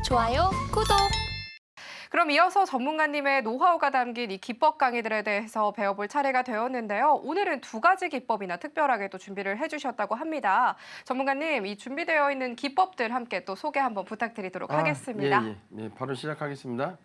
좋아요, 구독. 그럼 이어서 전문가님의 노하우가 담긴 이 기법 강의들에 대해서 배워볼 차례가 되었는데요. 오늘은 두 가지 기법이나 특별하게 또 준비를 해주셨다고 합니다. 전문가님, 이 준비되어 있는 기법들 함께 또 소개 한번 부탁드리도록 하겠습니다. 예, 바로 시작하겠습니다.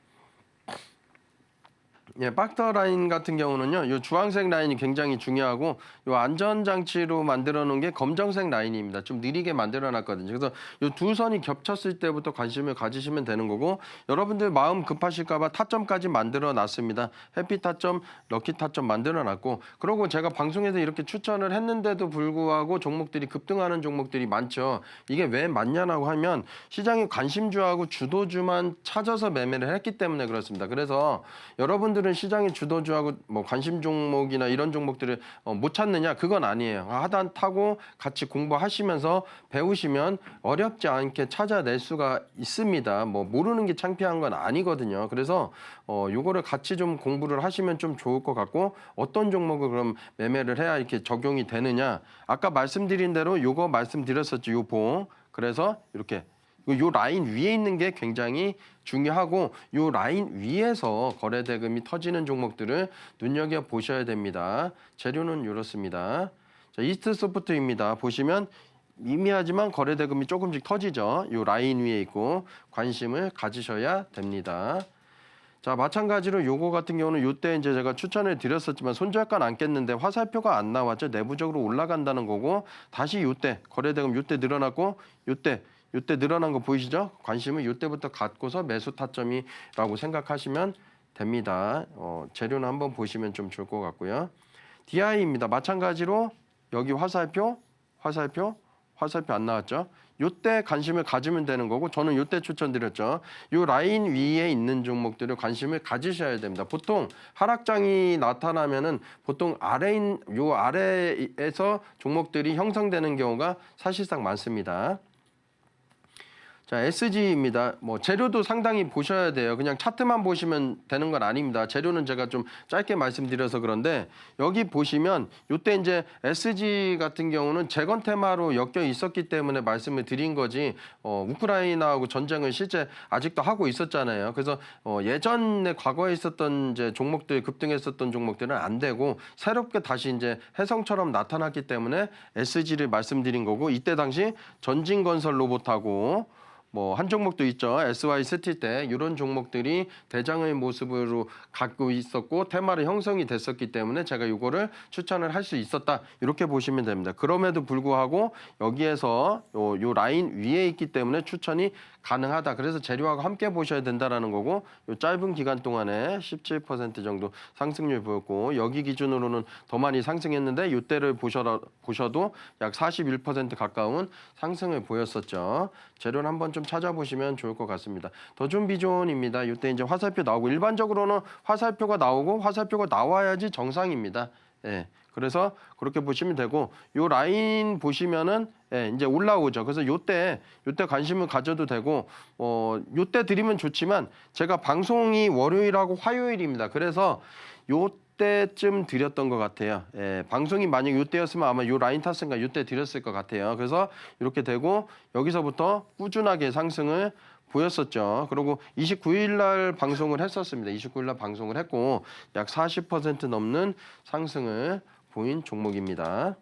예, 박터 라인 같은 경우는요, 이 주황색 라인이 굉장히 중요하고, 이 안전장치로 만들어 놓은 게 검정색 라인입니다. 좀 느리게 만들어 놨거든요. 그래서 이 두 선이 겹쳤을 때부터 관심을 가지시면 되는 거고, 여러분들 마음 급하실까봐 타점까지 만들어 놨습니다. 해피 타점, 럭키 타점 만들어 놨고, 그리고 제가 방송에서 이렇게 추천을 했는데도 불구하고 종목들이 급등하는 종목들이 많죠. 이게 왜 많냐라고 하면 시장의 관심주하고 주도주만 찾아서 매매를 했기 때문에 그렇습니다. 그래서 여러분들은 시장의 주도주하고 뭐 관심 종목이나 이런 종목들을 못 찾느냐? 그건 아니에요. 하단 타고 같이 공부하시면서 배우시면 어렵지 않게 찾아낼 수가 있습니다. 뭐 모르는 게 창피한 건 아니거든요. 그래서 요거를 같이 좀 공부를 하시면 좀 좋을 것 같고, 어떤 종목을 그럼 매매를 해야 이렇게 적용이 되느냐? 아까 말씀드린 대로 요거 말씀드렸었죠. 요 봉. 그래서 이렇게 요 라인 위에 있는 게 굉장히 중요하고, 요 라인 위에서 거래대금이 터지는 종목들을 눈여겨보셔야 됩니다. 재료는 이렇습니다. 자, 이스트소프트입니다. 보시면 미미하지만 거래대금이 조금씩 터지죠. 요 라인 위에 있고 관심을 가지셔야 됩니다. 자, 마찬가지로 요거 같은 경우는 요때 이제 제가 추천을 드렸었지만 손절가 안 깼는데 화살표가 안 나왔죠. 내부적으로 올라간다는 거고, 다시 요때 거래대금 요때 늘어났고, 요때 늘어난 거 보이시죠? 관심을 요때부터 갖고서 매수 타점이라고 생각하시면 됩니다. 재료는 한번 보시면 좀 좋을 것 같고요. DI입니다. 마찬가지로 여기 화살표 안 나왔죠? 요때 관심을 가지면 되는 거고, 저는 요때 추천드렸죠. 요 라인 위에 있는 종목들을 관심을 가지셔야 됩니다. 보통 하락장이 나타나면은 보통 요 아래에서 종목들이 형성되는 경우가 사실상 많습니다. 자, SG입니다. 뭐 재료도 상당히 보셔야 돼요. 그냥 차트만 보시면 되는 건 아닙니다. 재료는 제가 좀 짧게 말씀드려서 그런데, 여기 보시면 요때 이제 SG 같은 경우는 재건 테마로 엮여 있었기 때문에 말씀을 드린 거지, 우크라이나하고 전쟁을 실제 아직도 하고 있었잖아요. 그래서 예전에 과거에 있었던 이제 종목들, 급등했었던 종목들은 안 되고 새롭게 다시 이제 혜성처럼 나타났기 때문에 SG를 말씀드린 거고, 이때 당시 전진건설 로봇하고 뭐 한 종목도 있죠. SY 스틸 때 이런 종목들이 대장의 모습으로 갖고 있었고 테마를 형성이 됐었기 때문에 제가 이거를 추천을 할 수 있었다. 이렇게 보시면 됩니다. 그럼에도 불구하고 여기에서 요 라인 위에 있기 때문에 추천이 가능하다. 그래서 재료하고 함께 보셔야 된다라는 거고, 요 짧은 기간 동안에 17% 정도 상승률 보였고, 여기 기준으로는 더 많이 상승했는데 이때를 보셔도 약 41% 가까운 상승을 보였었죠. 재료는 한번 좀 찾아보시면 좋을 것 같습니다. 더존 비존입니다. 이때 이제 화살표 나오고, 일반적으로는 화살표가 나오고 화살표가 나와야지 정상입니다. 예. 그래서 그렇게 보시면 되고, 요 라인 보시면은 이제 올라오죠. 그래서 요때 관심을 가져도 되고, 요때 드리면 좋지만 제가 방송이 월요일하고 화요일입니다. 그래서 요때쯤 드렸던 것 같아요. 예, 방송이 만약 요때였으면 아마 요 라인 탔으니까 요때 드렸을 것 같아요. 그래서 이렇게 되고 여기서부터 꾸준하게 상승을 보였었죠. 그리고 29일 날 방송을 했었습니다. 29일 날 방송을 했고 약 40% 넘는 상승을 보인 종목입니다.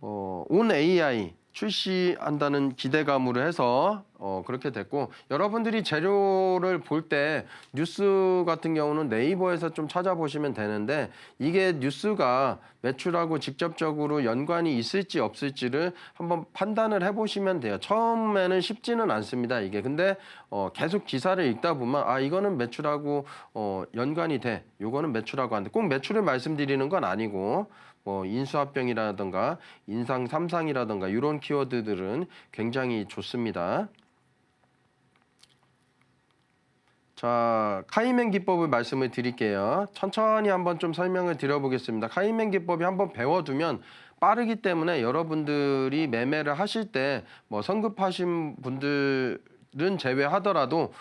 온 AI 출시한다는 기대감으로 해서 그렇게 됐고, 여러분들이 재료를 볼 때 뉴스 같은 경우는 네이버에서 좀 찾아보시면 되는데, 이게 뉴스가 매출하고 직접적으로 연관이 있을지 없을지를 한번 판단을 해보시면 돼요. 처음에는 쉽지는 않습니다, 이게. 근데 계속 기사를 읽다 보면 이거는 매출하고 연관이 돼, 요거는 매출하고 안 돼. 꼭 매출을 말씀드리는 건 아니고, 뭐 인수합병이라든가 인상 삼상이라든가 이런 키워드들은 굉장히 좋습니다. 자, 카이맨 기법을 말씀을 드릴게요. 천천히 한번 좀 설명을 드려보겠습니다. 카이맨 기법이 한번 배워두면 빠르기 때문에 여러분들이 매매를 하실 때 뭐 성급하신 분들 제외하더라도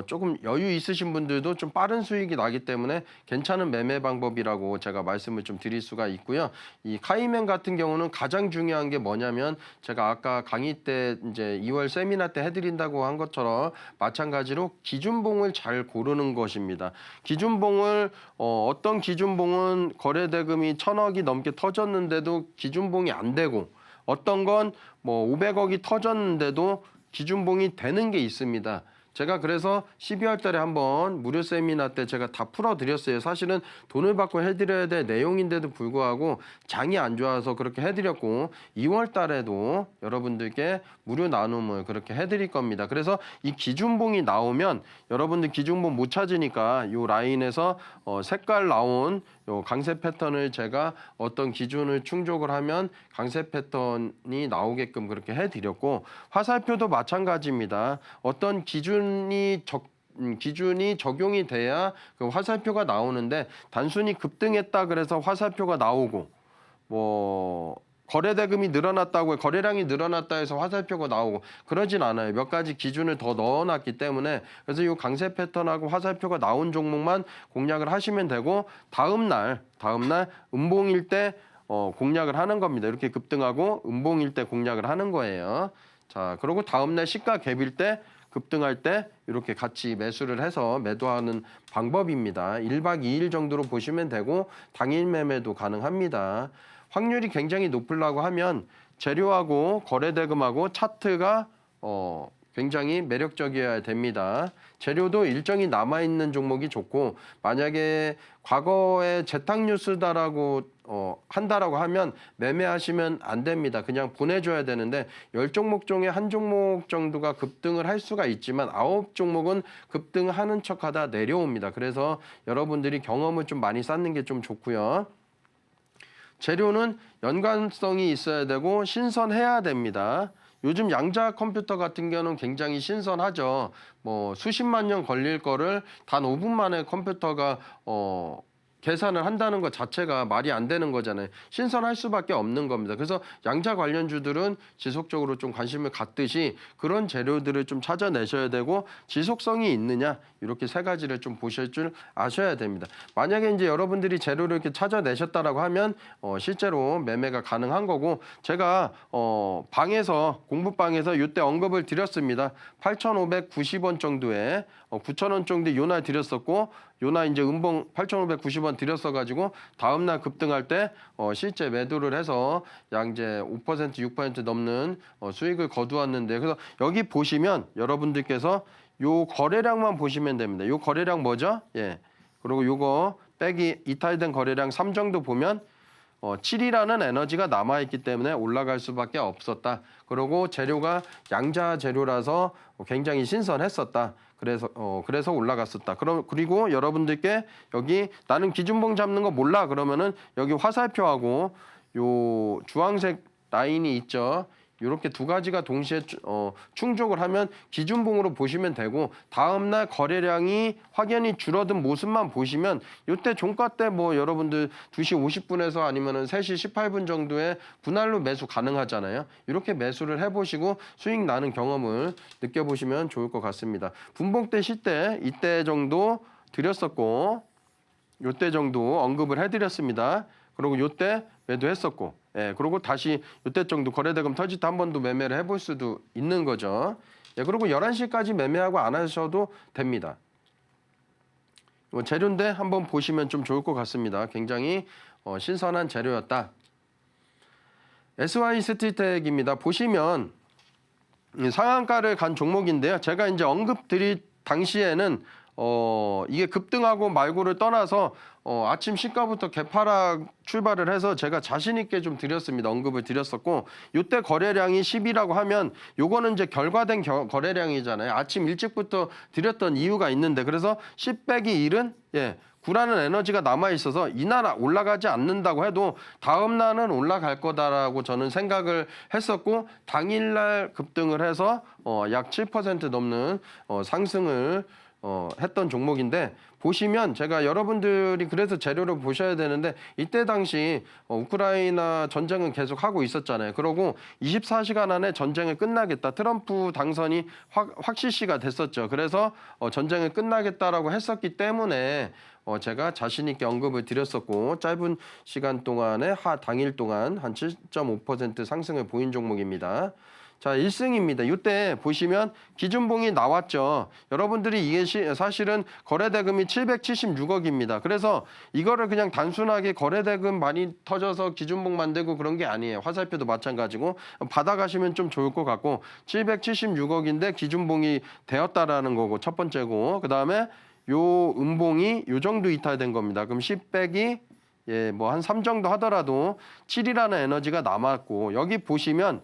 조금 여유 있으신 분들도 좀 빠른 수익이 나기 때문에 괜찮은 매매 방법이라고 제가 말씀을 좀 드릴 수가 있고요. 이 카이맨 같은 경우는 가장 중요한 게 뭐냐면 제가 아까 강의 때 이제 2월 세미나 때 해드린다고 한 것처럼 마찬가지로 기준봉을 잘 고르는 것입니다. 기준봉을 어떤 기준봉은 거래대금이 1,000억이 넘게 터졌는데도 기준봉이 안 되고 어떤 건 뭐 500억이 터졌는데도 기준봉이 되는 게 있습니다. 제가 그래서 12월 달에 한번 무료 세미나 때 제가 다 풀어드렸어요. 사실은 돈을 받고 해드려야 될 내용인데도 불구하고 장이 안 좋아서 그렇게 해드렸고 2월 달에도 여러분들께 무료 나눔을 그렇게 해드릴 겁니다. 그래서 이 기준봉이 나오면 여러분들 기준봉 못 찾으니까 이 라인에서 색깔 나온 요 강세 패턴을 제가 어떤 기준을 충족을 하면 강세 패턴이 나오게끔 그렇게 해드렸고 화살표도 마찬가지입니다. 어떤 기준이 적용이 돼야 그 화살표가 나오는데 단순히 급등했다 그래서 화살표가 나오고 뭐 거래대금이 늘어났다고 거래량이 늘어났다 해서 화살표가 나오고 그러진 않아요. 몇 가지 기준을 더 넣어놨기 때문에 그래서 이 강세 패턴하고 화살표가 나온 종목만 공략을 하시면 되고 다음날 음봉일 때 공략을 하는 겁니다. 이렇게 급등하고 음봉일 때 공략을 하는 거예요. 자, 그리고 다음날 시가 갭일 때 급등할 때 이렇게 같이 매수를 해서 매도하는 방법입니다. 1박 2일 정도로 보시면 되고 당일 매매도 가능합니다. 확률이 굉장히 높으려고 하면 재료하고 거래대금하고 차트가 굉장히 매력적이어야 됩니다. 재료도 일정이 남아있는 종목이 좋고 만약에 과거에 재탕 뉴스다라고 한다라고 하면 매매하시면 안 됩니다. 그냥 보내줘야 되는데 10종목 중에 한 종목 정도가 급등을 할 수가 있지만 9종목은 급등하는 척하다 내려옵니다. 그래서 여러분들이 경험을 좀 많이 쌓는 게 좀 좋고요. 재료는 연관성이 있어야 되고 신선해야 됩니다. 요즘 양자 컴퓨터 같은 경우는 굉장히 신선하죠. 뭐 수십만 년 걸릴 거를 단 5분 만에 컴퓨터가 계산을 한다는 것 자체가 말이 안 되는 거잖아요. 신선할 수밖에 없는 겁니다. 그래서 양자 관련주들은 지속적으로 좀 관심을 갖듯이 그런 재료들을 좀 찾아내셔야 되고 지속성이 있느냐 이렇게 세 가지를 좀 보실 줄 아셔야 됩니다. 만약에 이제 여러분들이 재료를 이렇게 찾아내셨다라고 하면 실제로 매매가 가능한 거고 제가 공부방에서 이때 언급을 드렸습니다. 8,590원 정도에 9,000원 정도 요날 드렸었고 요나 이제 음봉 8,590원 드렸어가지고 다음날 급등할 때 실제 매도를 해서 약 이제 5% 6% 넘는 수익을 거두었는데 그래서 여기 보시면 여러분들께서 요 거래량만 보시면 됩니다. 요 거래량 뭐죠? 예. 그리고 요거 빼기 이탈된 거래량 3 정도 보면 7이라는 에너지가 남아있기 때문에 올라갈 수밖에 없었다. 그리고 재료가 양자 재료라서 굉장히 신선했었다. 그래서 올라갔었다. 그리고 여러분들께 여기 나는 기준봉 잡는 거 몰라 그러면은 여기 화살표하고 요 주황색 라인이 있죠. 이렇게 두 가지가 동시에 충족을 하면 기준봉으로 보시면 되고 다음날 거래량이 확연히 줄어든 모습만 보시면 이때 종가 때 뭐 여러분들 2시 50분에서 아니면은 3시 18분 정도에 분할로 매수 가능하잖아요. 이렇게 매수를 해보시고 수익 나는 경험을 느껴보시면 좋을 것 같습니다. 분봉 때 시대 이때 정도 드렸었고 요때 정도 언급을 해드렸습니다. 그리고 요때 매도했었고 예, 그리고 다시 이때 정도 거래대금 터질 때 한 번 더 매매를 해볼 수도 있는 거죠. 예, 그리고 11시까지 매매하고 안 하셔도 됩니다. 재료인데 한번 보시면 좀 좋을 것 같습니다. 굉장히 신선한 재료였다. SY 스틸텍입니다. 보시면 상한가를 간 종목인데요. 제가 이제 언급드릴 당시에는 이게 급등하고 말고를 떠나서 아침 시가부터 개파락 출발을 해서 제가 자신 있게 좀 드렸습니다. 언급을 드렸었고 이때 거래량이 10이라고 하면 요거는 이제 결과된 거래량이잖아요. 아침 일찍부터 드렸던 이유가 있는데 그래서 10 빼기 1은 9라는 에너지가 남아있어서 이날 올라가지 않는다고 해도 다음 날은 올라갈 거다라고 저는 생각을 했었고 당일날 급등을 해서 약 7% 넘는 상승을 했던 종목인데 보시면 제가 여러분들이 그래서 재료를 보셔야 되는데 이때 당시 우크라이나 전쟁은 계속 하고 있었잖아요. 그러고 24시간 안에 전쟁이 끝나겠다. 트럼프 당선이 확실시가 됐었죠. 그래서 전쟁이 끝나겠다라고 했었기 때문에 제가 자신 있게 언급을 드렸었고 짧은 시간 동안에 당일 동안 한 7.5% 상승을 보인 종목입니다. 자, 1승입니다. 이때 보시면 기준봉이 나왔죠. 여러분들이 이게 사실은 거래대금이 776억입니다. 그래서 이거를 그냥 단순하게 거래대금 많이 터져서 기준봉 만들고 그런 게 아니에요. 화살표도 마찬가지고 받아가시면 좀 좋을 것 같고 776억인데 기준봉이 되었다라는 거고 첫 번째고 그다음에 요 음봉이 요 정도 이탈된 겁니다. 그럼 10 빼기 뭐 한 3 정도 하더라도 7이라는 에너지가 남았고 여기 보시면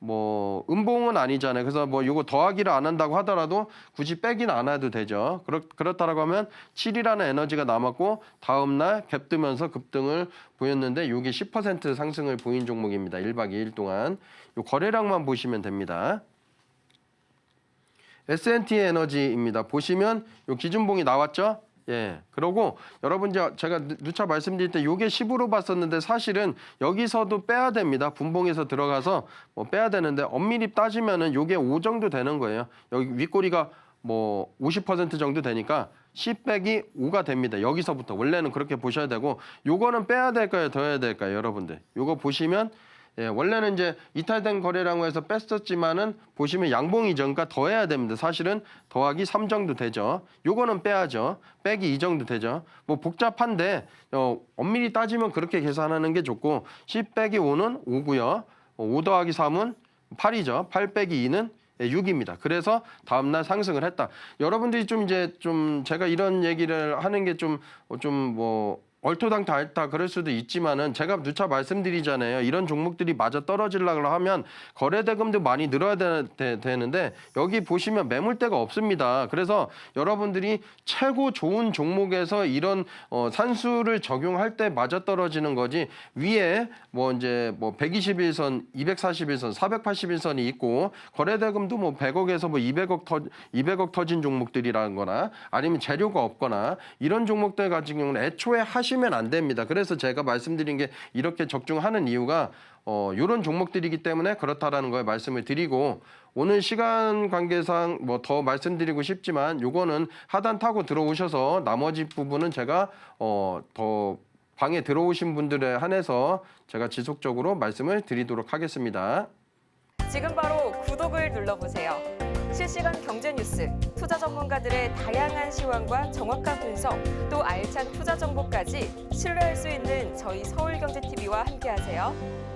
뭐 음봉은 아니잖아요. 그래서 뭐 요거 더하기를 안 한다고 하더라도 굳이 빼기는 안 해도 되죠. 그렇다라고 하면 7이라는 에너지가 남았고 다음 날 갭 뜨면서 급등을 보였는데 요게 10% 상승을 보인 종목입니다. 1박 2일 동안. 요 거래량만 보시면 됩니다. S&T 에너지입니다. 보시면 요 기준봉이 나왔죠? 예. 그러고 여러분 제가 누차 말씀드릴 때 요게 10으로 봤었는데 사실은 여기서도 빼야 됩니다. 분봉에서 들어가서 뭐 빼야 되는데 엄밀히 따지면은 요게 5 정도 되는 거예요. 여기 윗꼬리가 뭐 50% 정도 되니까 10 빼기 5가 됩니다. 여기서부터 원래는 그렇게 보셔야 되고 요거는 빼야 될까요? 더 해야 될까요? 여러분들. 요거 보시면 원래는 이제 이탈된 거래량에서 뺐었지만은 보시면 양봉이죠. 그러니까 더해야 됩니다. 사실은 더하기 3 정도 되죠. 요거는 빼야죠. 빼기 2 정도 되죠. 뭐 복잡한데 엄밀히 따지면 그렇게 계산하는 게 좋고 10 빼기 5는 5고요. 5 더하기 3은 8이죠. 8 빼기 2는 6입니다. 그래서 다음날 상승을 했다. 여러분들이 좀 제가 이런 얘기를 하는 게 좀 뭐 얼토당토알다 그럴 수도 있지만은 제가 누차 말씀드리잖아요. 이런 종목들이 맞아 떨어지려고 하면 거래대금도 많이 늘어야 되는데 여기 보시면 매물대가 없습니다. 그래서 여러분들이 최고 좋은 종목에서 이런 산수를 적용할 때 맞아 떨어지는 거지 위에 뭐 이제 뭐 121선, 241선, 481선이 있고 거래대금도 뭐 100억에서 뭐 200억 터진 종목들이라는 거나 아니면 재료가 없거나 이런 종목들 같은 경우는 애초에 하시면 안 됩니다. 그래서 제가 말씀드린 게 이렇게 적중하는 이유가 이런 종목들이기 때문에 그렇다라는 걸 말씀을 드리고 오늘 시간 관계상 뭐 더 말씀드리고 싶지만 요거는 하단 타고 들어오셔서 나머지 부분은 제가 더 방에 들어오신 분들에 한해서 제가 지속적으로 말씀을 드리도록 하겠습니다. 지금 바로 구독을 눌러보세요. 실시간 경제 뉴스, 투자 전문가들의 다양한 시황과 정확한 분석, 또 알찬 투자 정보까지 신뢰할 수 있는 저희 서울경제TV와 함께하세요.